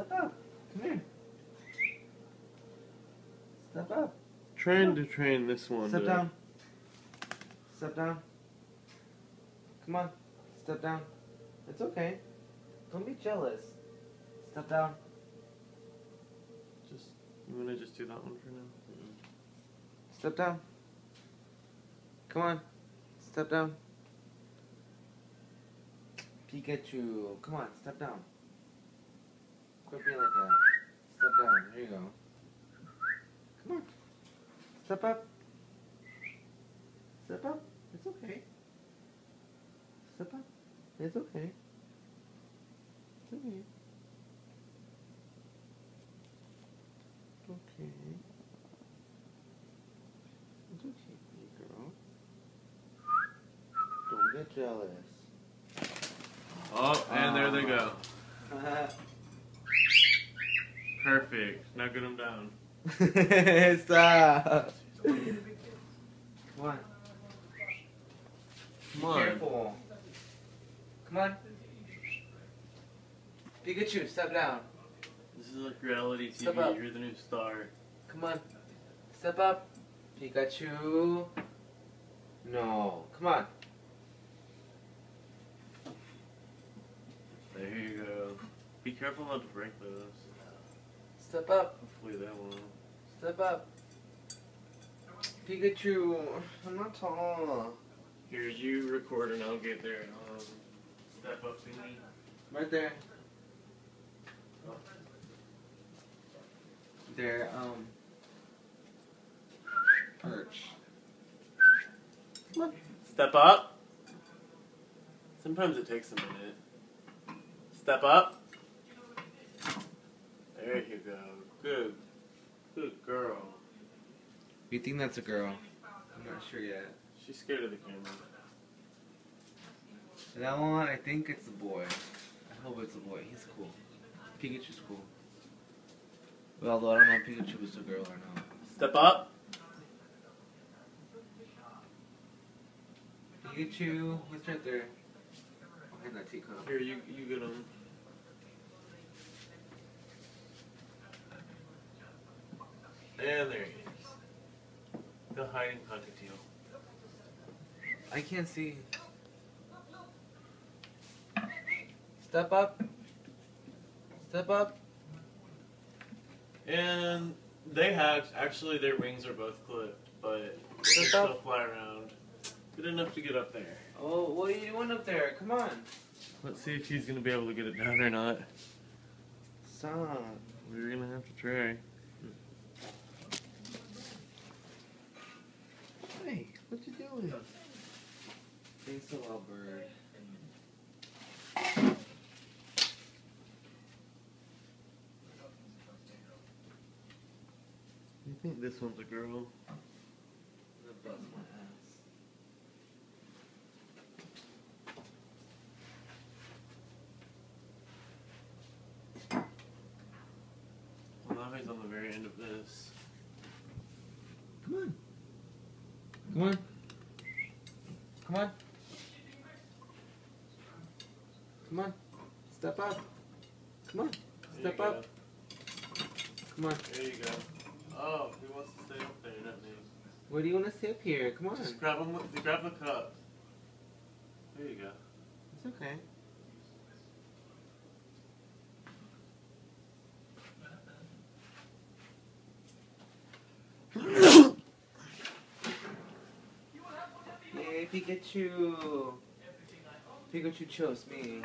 Step up. Come here. Step up. Trying to train this one. Step down. Step down. Come on. Step down. It's okay. Don't be jealous. Step down. You wanna just do that one for now? Step down. Come on. Step down. Pikachu. Come on. Step down. Quit being like that. Step down. There you go. Come on. Step up. Step up. It's okay. Step up. It's okay. It's okay. Okay. It's okay, baby girl. Don't get jealous. Oh, and there they go. Perfect. Now get them down. Stop. Come on. Come on. Be careful. Come on. Pikachu, step down. This is like reality TV. Step up. You're the new star. Come on. Step up. Pikachu. No. Come on. There you go. Be careful not to break those. Step up. Hopefully that won't. Step up. Pikachu. I'm not tall. Here, you record and I'll get there. Step up thingy. Right there. There, perch. Come on. Step up. Sometimes it takes a minute. Step up. There you go. Good. Good girl. You think that's a girl? I'm not sure yet. She's scared of the camera. That one, I think it's a boy. I hope it's a boy. He's cool. Pikachu's cool. But although I don't know if Pikachu was a girl or not. Step up. Pikachu, he's right there. Behind that teacup. Here, you get him. And there he is. The hiding cockatiel. I can't see. Step up. Step up. And they have, actually their wings are both clipped, but they can still fly around. Good enough to get up there. Oh, what are you doing up there? Come on. Let's see if he's going to be able to get it down or not. Stop. We're going to have to try. Hey, what you doing? Thanks a lot, bird. You think this one's a girl? I'm gonna bust my ass. Well, now he's on the very end of this. Come on. Come on. Come on. Come on. Step up. Come on. Step up. Come on. There you go. Oh, he wants to stay up there, doesn't he? Where do you want to sit here? Come on. Just grab him with, grab the cup. There you go. It's okay. Yay, Pikachu! Pikachu chose me.